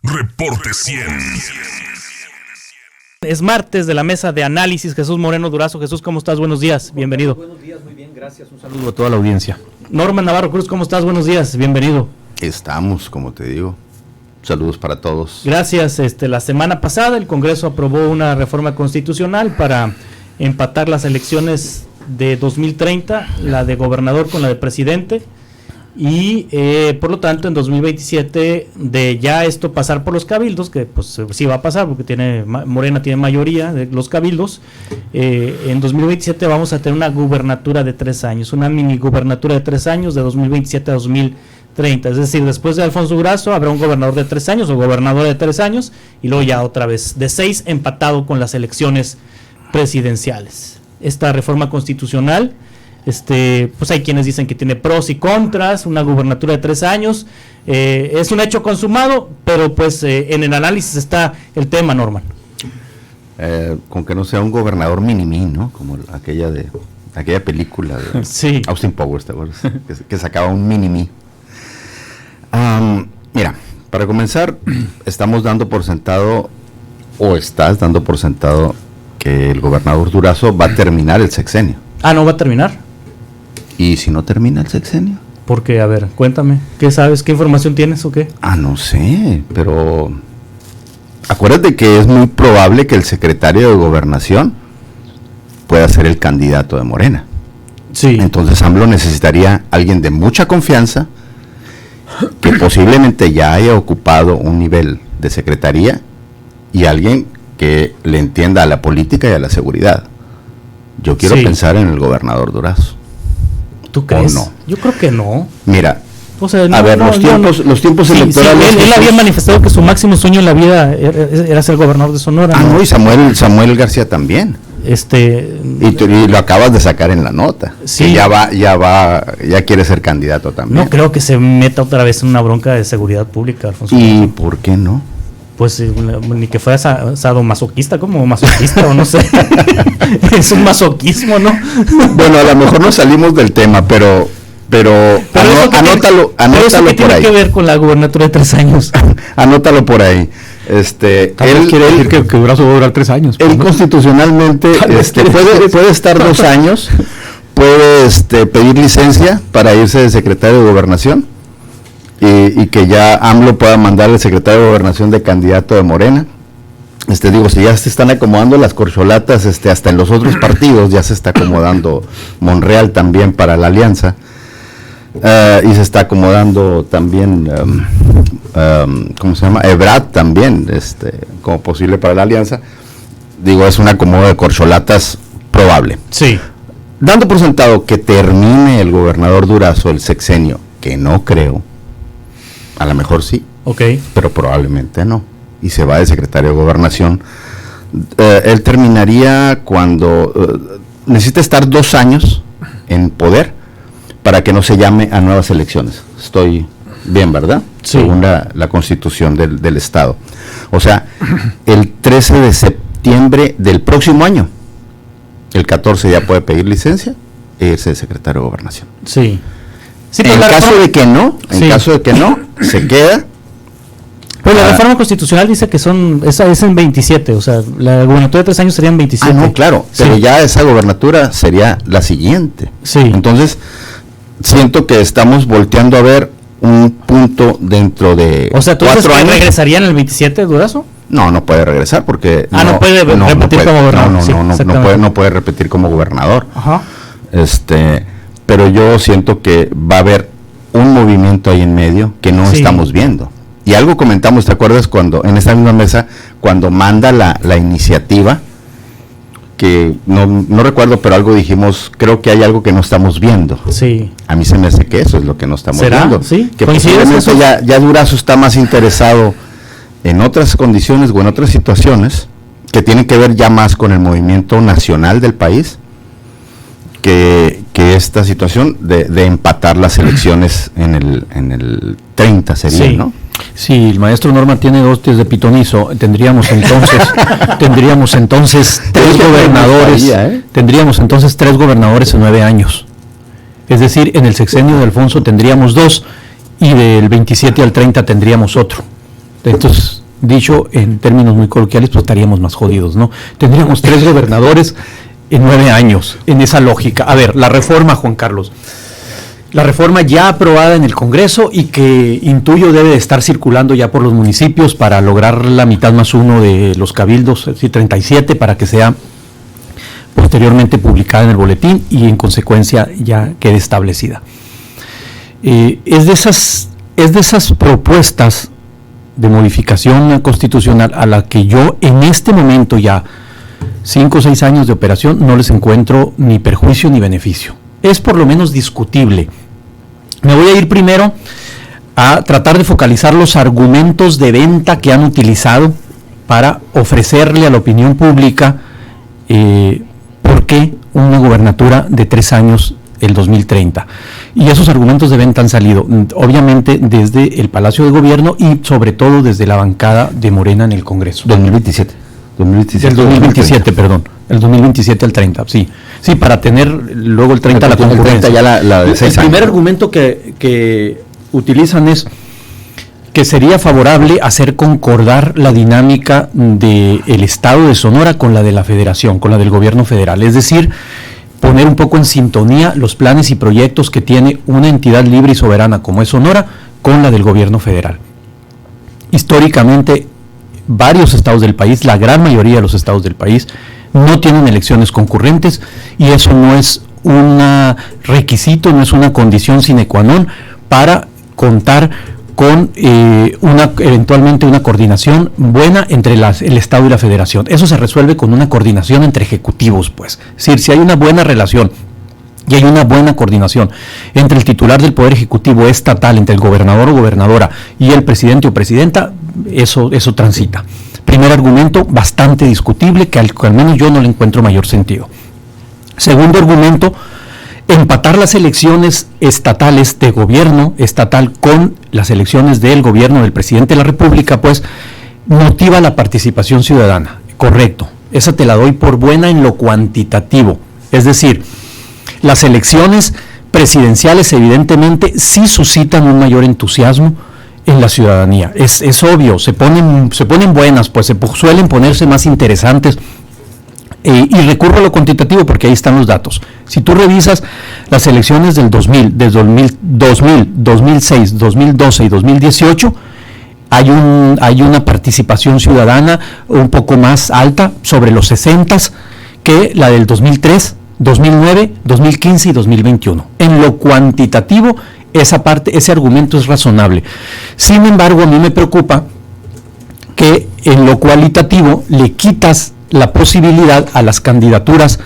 Reporte 100. Es martes de la mesa de análisis. Jesús Moreno Durazo. Jesús, ¿cómo estás? Buenos días, bienvenido. Buenos días, muy bien, gracias. Un saludo a toda la audiencia. Norman Navarro Cruz, ¿cómo estás? Buenos días, bienvenido. Estamos, como te digo. Saludos para todos. Gracias. La semana pasada el Congreso aprobó una reforma constitucional para empatar las elecciones de 2030, la de gobernador con la de presidente, y por lo tanto en 2027 de ya esto pasar por los cabildos, que pues sí va a pasar porque Morena tiene mayoría de los cabildos, en 2027 vamos a tener una gubernatura de 3 años, una mini gubernatura de 3 años de 2027 a 2030, es decir, después de Alfonso Durazo habrá un gobernador de 3 años o gobernadora de 3 años y luego ya otra vez de 6 empatado con las elecciones presidenciales. Esta reforma constitucional, pues hay quienes dicen que tiene pros y contras, una gubernatura de 3 años, es un hecho consumado, pero pues en el análisis está el tema, Norman. Con que no sea un gobernador mini-mí, ¿no? Como aquella película de sí. Austin Powers, ¿te acuerdas? que sacaba un mini-mí. Mira, para comenzar, estamos dando por sentado, o estás dando por sentado, que el gobernador Durazo va a terminar el sexenio. Ah, ¿no va a terminar? ¿Y si no termina el sexenio? Porque, a ver, cuéntame, ¿qué sabes? ¿Qué información tienes o qué? No sé, pero acuérdate que es muy probable que el secretario de Gobernación pueda ser el candidato de Morena. Sí. Entonces AMLO necesitaría alguien de mucha confianza, que posiblemente ya haya ocupado un nivel de secretaría, y alguien que le entienda a la política y a la seguridad. Yo quiero pensar en el gobernador Durazo. ¿Tú crees? ¿O no? Yo creo que no. Mira, o sea, los tiempos electorales. Sí, él había manifestado que su máximo sueño en la vida era ser gobernador de Sonora. No, y Samuel García también. Y lo acabas de sacar en la nota. Sí. Que ya quiere ser candidato también. No creo que se meta otra vez en una bronca de seguridad pública, Alfonso. ¿Y por qué no? Pues ni que fuera sadomasoquista, como masoquista o no sé. Es un masoquismo, ¿no? Bueno, a lo mejor no salimos del tema, pero anótalo ¿qué por ahí. Tiene que ver con la gubernatura de 3 años. Anótalo por ahí. Él quiere decir que Durazo va a durar 3 años. Él constitucionalmente puede estar 2 años, puede pedir licencia para irse de secretario de Gobernación. Y que ya AMLO pueda mandar al secretario de Gobernación de candidato de Morena. Si ya se están acomodando las corcholatas, hasta en los otros partidos ya se está acomodando Monreal también para la alianza, y se está acomodando también, ¿cómo se llama? Ebrard también, como posible para la alianza. Es un acomodo de corcholatas probable. Sí. Dando por sentado que termine el gobernador Durazo el sexenio, que no creo. A lo mejor sí, pero probablemente no. Y se va de secretario de Gobernación. Él terminaría cuando necesita estar 2 años en poder para que no se llame a nuevas elecciones. Estoy bien, ¿verdad? Sí. Según la Constitución del Estado. O sea, el 13 de septiembre del próximo año, el 14 ya puede pedir licencia e irse de secretario de Gobernación. Sí. En caso de que no, se queda. Pues la reforma constitucional dice que es en 27, o sea, la gubernatura de 3 años serían 27. No, claro, sí. Pero ya esa gubernatura sería la siguiente. Sí. Entonces, siento que estamos volteando a ver un punto dentro de 4 años. O sea, ¿tú dices que regresaría en el 27, Durazo? No puede regresar porque... no puede repetir como gobernador. No puede repetir como gobernador. Ajá. Pero yo siento que va a haber un movimiento ahí en medio que no estamos viendo. Y algo comentamos, ¿te acuerdas cuando en esta misma mesa, cuando manda la iniciativa, que no recuerdo, pero algo dijimos, creo que hay algo que no estamos viendo? Sí. A mí se me hace que eso es lo que no estamos viendo. ¿Sí? Que posiblemente ya Durazo está más interesado en otras condiciones o en otras situaciones que tienen que ver ya más con el movimiento nacional del país, que esta situación de empatar las elecciones en el 30 sería, ¿no? Si el maestro Norman tiene 2 tíos de pitonizo, tendríamos entonces 3 gobernadores, tendríamos entonces 3 gobernadores en 9 años. Es decir, en el sexenio de Alfonso tendríamos 2 y del 27 al 30 tendríamos otro. Entonces, dicho en términos muy coloquiales, pues estaríamos más jodidos, ¿no? Tendríamos 3 gobernadores en 9 años, en esa lógica. A ver, la reforma, Juan Carlos. La reforma ya aprobada en el Congreso y que intuyo debe de estar circulando ya por los municipios para lograr la mitad más 1 de los cabildos, es decir, 37, para que sea posteriormente publicada en el boletín y en consecuencia ya quede establecida. Es de esas propuestas de modificación constitucional a la que yo en este momento, ya 5 o 6 años de operación, no les encuentro ni perjuicio ni beneficio. Es por lo menos discutible. Me voy a ir primero a tratar de focalizar los argumentos de venta que han utilizado para ofrecerle a la opinión pública por qué una gobernatura de 3 años el 2030. Y esos argumentos de venta han salido, obviamente, desde el Palacio de Gobierno y sobre todo desde la bancada de Morena en el Congreso. 2027. Del 2027, perdón. El 2027 al 30, sí. Sí, para tener luego el 30 la concurrencia. El primer argumento que utilizan es que sería favorable hacer concordar la dinámica del Estado de Sonora con la de la Federación, con la del gobierno federal. Es decir, poner un poco en sintonía los planes y proyectos que tiene una entidad libre y soberana como es Sonora con la del gobierno federal. Históricamente, varios estados del país, la gran mayoría de los estados del país, no tienen elecciones concurrentes y eso no es un requisito, no es una condición sine qua non para contar con eventualmente una coordinación buena entre el Estado y la Federación. Eso se resuelve con una coordinación entre ejecutivos, pues. Es decir, si hay una buena relación y hay una buena coordinación entre el titular del Poder Ejecutivo estatal, entre el gobernador o gobernadora y el presidente o presidenta, eso transita. Primer argumento, bastante discutible, que al menos yo no le encuentro mayor sentido. Segundo argumento, empatar las elecciones estatales de gobierno estatal con las elecciones del gobierno del presidente de la República, pues motiva la participación ciudadana. Correcto, esa te la doy por buena en lo cuantitativo. Es decir, las elecciones presidenciales evidentemente sí suscitan un mayor entusiasmo en la ciudadanía. Es obvio, se ponen buenas, pues suelen ponerse más interesantes. Y recurro a lo cuantitativo porque ahí están los datos. Si tú revisas las elecciones del 2000, desde 2000, 2006, 2012 y 2018, hay una participación ciudadana un poco más alta, sobre los 60, que la del 2003, 2009, 2015 y 2021. En lo cuantitativo, ese argumento es razonable. Sin embargo, a mí me preocupa que en lo cualitativo le quitas la posibilidad a las candidaturas,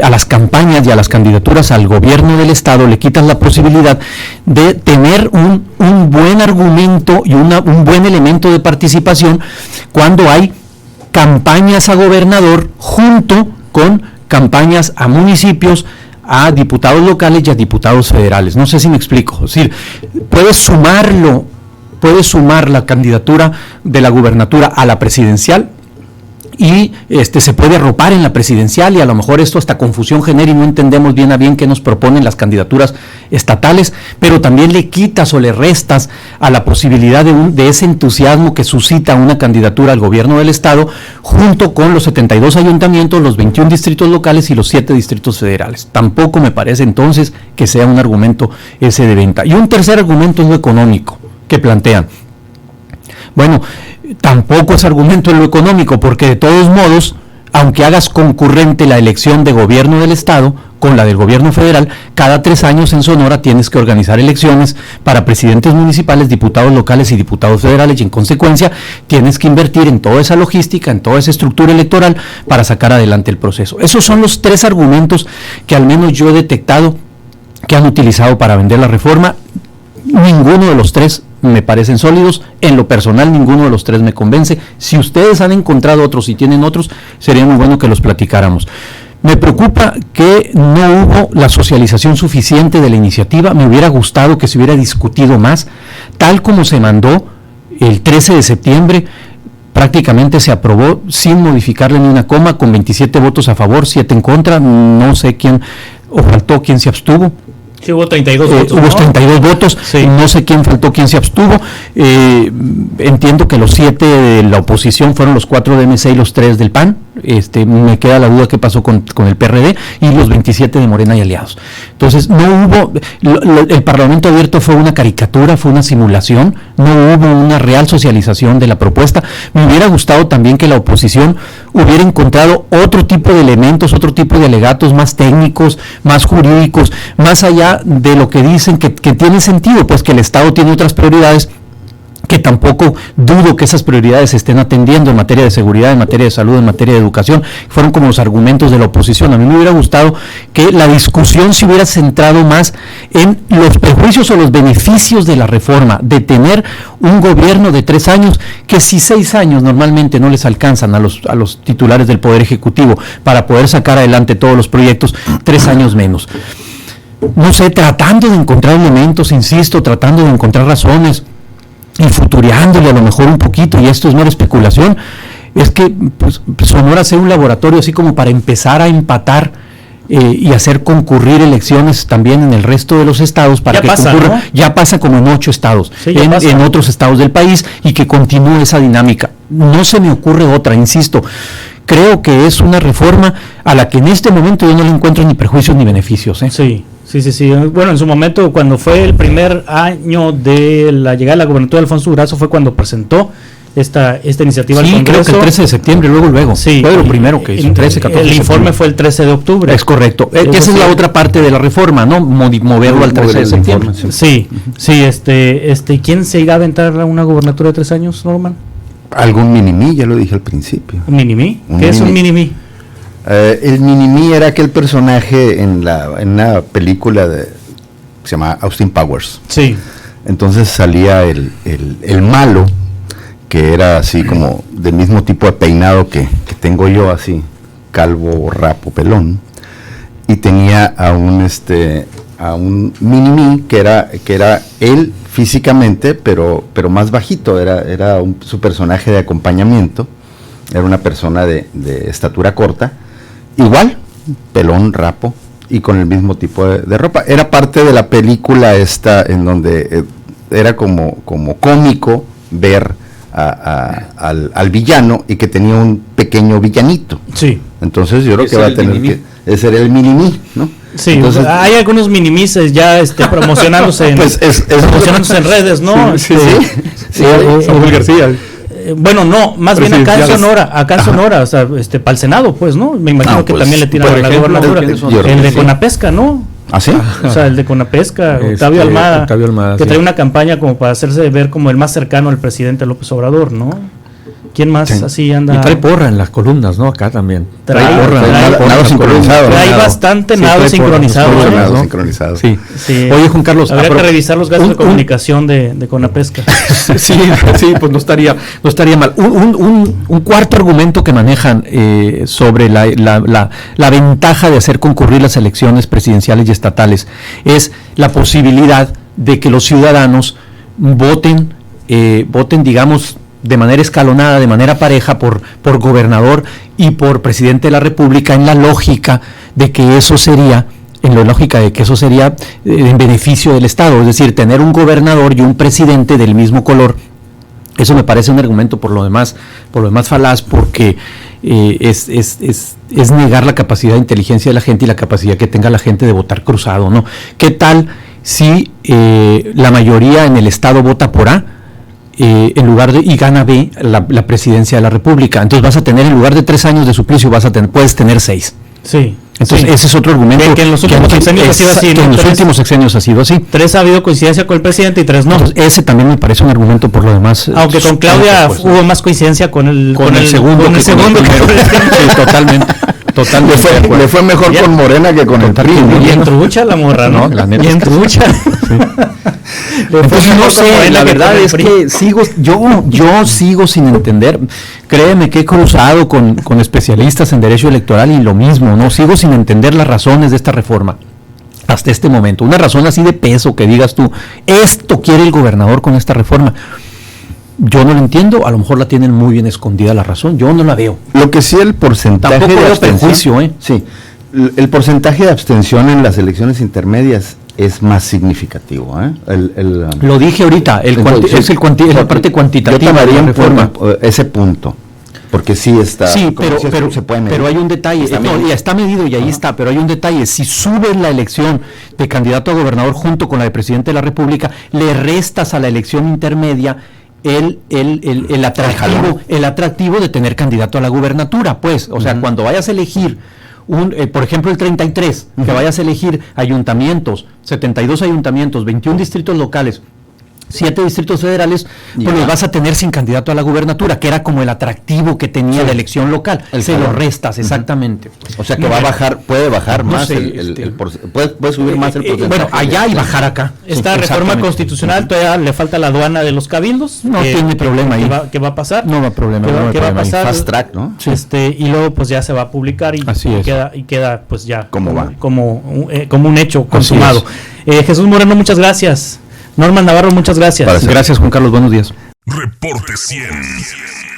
a las campañas y a las candidaturas al gobierno del Estado, le quitas la posibilidad de tener un buen argumento y un buen elemento de participación cuando hay campañas a gobernador junto con campañas a municipios, a diputados locales y a diputados federales. No sé si me explico. Es decir, puedes sumar la candidatura de la gubernatura a la presidencial y se puede arropar en la presidencial y a lo mejor esto hasta confusión genera y no entendemos bien a bien qué nos proponen las candidaturas estatales, pero también le quitas o le restas a la posibilidad de ese entusiasmo que suscita una candidatura al gobierno del Estado junto con los 72 ayuntamientos, los 21 distritos locales y los 7 distritos federales. Tampoco me parece entonces que sea un argumento ese de venta. Y un tercer argumento es lo económico que plantean. Bueno, tampoco es argumento en lo económico, porque de todos modos, aunque hagas concurrente la elección de gobierno del Estado con la del gobierno federal, cada 3 años en Sonora tienes que organizar elecciones para presidentes municipales, diputados locales y diputados federales, y en consecuencia tienes que invertir en toda esa logística, en toda esa estructura electoral para sacar adelante el proceso. Esos son los 3 argumentos que al menos yo he detectado que han utilizado para vender la reforma. Ninguno de los 3 me parecen sólidos. En lo personal, ninguno de los 3 me convence. Si ustedes han encontrado otros y tienen otros, sería muy bueno que los platicáramos. Me preocupa que no hubo la socialización suficiente de la iniciativa. Me hubiera gustado que se hubiera discutido más. Tal como se mandó el 13 de septiembre, prácticamente se aprobó sin modificarle ni una coma, con 27 votos a favor, 7 en contra. No sé quién, o faltó quien se abstuvo. Sí, hubo 32 votos. Hubo 32 votos, Sí. no sé quién faltó, quién se abstuvo. Entiendo que los 7 de la oposición fueron los 4 de MC y los 3 del PAN. Me queda la duda qué pasó con el PRD, y los 27 de Morena y aliados. Entonces, no hubo, el Parlamento abierto fue una caricatura, fue una simulación, no hubo una real socialización de la propuesta. Me hubiera gustado también que la oposición hubiera encontrado otro tipo de elementos, otro tipo de alegatos más técnicos, más jurídicos, más allá de lo que dicen que tiene sentido, pues que el Estado tiene otras prioridades, que tampoco dudo que esas prioridades se estén atendiendo en materia de seguridad, en materia de salud, en materia de educación. Fueron como los argumentos de la oposición. A mí me hubiera gustado que la discusión se hubiera centrado más en los perjuicios o los beneficios de la reforma, de tener un gobierno de 3 años, que si 6 años normalmente no les alcanzan a los titulares del Poder Ejecutivo para poder sacar adelante todos los proyectos, 3 años menos. No sé, tratando de encontrar elementos, insisto, tratando de encontrar razones, y futureándole a lo mejor un poquito, y esto es mera especulación, es que pues, Sonora sea un laboratorio así como para empezar a empatar y hacer concurrir elecciones también en el resto de los estados, para ya que pasa, concurra, ¿no? Ya pasa como en 8 estados, Sí, en otros estados del país, y que continúe esa dinámica. No se me ocurre otra, insisto. Creo que es una reforma a la que en este momento yo no le encuentro ni perjuicios ni beneficios. Sí. Bueno, en su momento, cuando fue el primer año de la llegada de la gobernatura de Alfonso Durazo, fue cuando presentó esta iniciativa al Congreso. Creo que el 13 de septiembre, luego. Sí, fue lo primero que hizo, 13, 14 El de informe septiembre. fue el 13 de octubre. Es correcto. Esa es la otra parte de la reforma, ¿no? Moverlo al 13 de septiembre. Sí. ¿Quién se irá a aventar a una gobernatura de 3 años, Norman? Algún mini-mí, ya lo dije al principio. ¿Un mini-mí? ¿Qué es un mini-mí? El mini-mí era aquel personaje en una película que se llama Austin Powers. Sí. Entonces salía el malo, que era así como del mismo tipo de peinado que tengo yo, así, calvo, rapo, pelón, y tenía a un mini-mí que era él físicamente, pero más bajito, era su personaje de acompañamiento, era una persona de estatura corta, igual, pelón, rapo, y con el mismo tipo de ropa. Era parte de la película esta en donde era como cómico ver al villano, y que tenía un pequeño villanito. Sí. Entonces yo creo que va a tener que... Ese era el mini-mí, ¿no? Sí, entonces, hay algunos minimises ya promocionándose en, promocionándose en redes, ¿no? Sí, Samuel García. Bueno, no, más bien acá en Sonora, o sea, para el Senado, pues, ¿no? Me imagino que pues, también le tiran a la gobernatura. El de Conapesca, ¿no? ¿Ah, sí? O sea, el de Conapesca, Octavio Almada, que trae una campaña como para hacerse ver como el más cercano al presidente López Obrador, ¿no? ¿Quién más así anda? Y trae porra en las columnas, ¿no? Acá también. Trae nado sincronizado. Trae bastante nado sincronizado. Nado sincronizado. Sí. Oye, Juan Carlos, habría que revisar los gastos de comunicación de Conapesca. Sí, pues no estaría mal. Un cuarto argumento que manejan sobre la ventaja de hacer concurrir las elecciones presidenciales y estatales es la posibilidad de que los ciudadanos voten, digamos, de manera escalonada, de manera pareja, por gobernador y por presidente de la República, en la lógica de que eso sería en beneficio del Estado, es decir, tener un gobernador y un presidente del mismo color. Eso me parece un argumento por lo demás falaz, porque es negar la capacidad de inteligencia de la gente y la capacidad que tenga la gente de votar cruzado, ¿no? ¿Qué tal si la mayoría en el Estado vota por A? En lugar de, y gana B la presidencia de la República? Entonces vas a tener, en lugar de 3 años de suplicio, puedes tener 6. Sí. Entonces ese es otro argumento que en los últimos sexenios ha sido así. Que en los últimos sexenios ha sido así. 3 ha habido coincidencia con el presidente y 3 no. Entonces, ese también me parece un argumento por lo demás. Aunque con Claudia hubo más coincidencia con el segundo. Con el segundo. Sí, totalmente. Le fue mejor con Morena que con el PRI. Y en trucha la morra, ¿no? Y en trucha. Entonces no sé, la verdad es que yo sigo sin entender. Créeme que he cruzado con especialistas en derecho electoral y lo mismo, ¿no? Sigo sin entender las razones de esta reforma hasta este momento. Una razón así de peso que digas tú, esto quiere el gobernador con esta reforma. Yo no lo entiendo, a lo mejor la tienen muy bien escondida la razón, yo no la veo. Lo que sí, el porcentaje tampoco de veo abstención, perjuicio, sí, el porcentaje de abstención en las elecciones intermedias es más significativo. Lo dije ahorita, es la parte cuantitativa. Yo tomaría de la reforma. ese punto, porque sí está. Sí, se puede medir. pero hay un detalle, ya está medido y ahí está, pero hay un detalle. Si subes la elección de candidato a gobernador junto con la de presidente de la República, le restas a la elección intermedia el atractivo de tener candidato a la gubernatura, pues. O sea, cuando vayas a elegir por ejemplo, el 33, que vayas a elegir ayuntamientos, 72 ayuntamientos, 21 distritos locales, 7 distritos federales, pues los vas a tener sin candidato a la gubernatura, que era como el atractivo que tenía la elección local. Se lo restas, exactamente. O sea que va a bajar, puede bajar más, puede subir más el porcentaje. Bueno, allá y bajar acá. Esta reforma constitucional todavía le falta la aduana de los cabildos. No tiene problema ahí. ¿Qué va a pasar? No va a problema. ¿Qué va a pasar? Fast track, ¿no? Y luego pues ya se va a publicar y queda pues ya como un hecho consumado. Jesús Moreno, muchas gracias. Norman Navarro, muchas gracias. Gracias, Juan Carlos, buenos días. Reporte 100.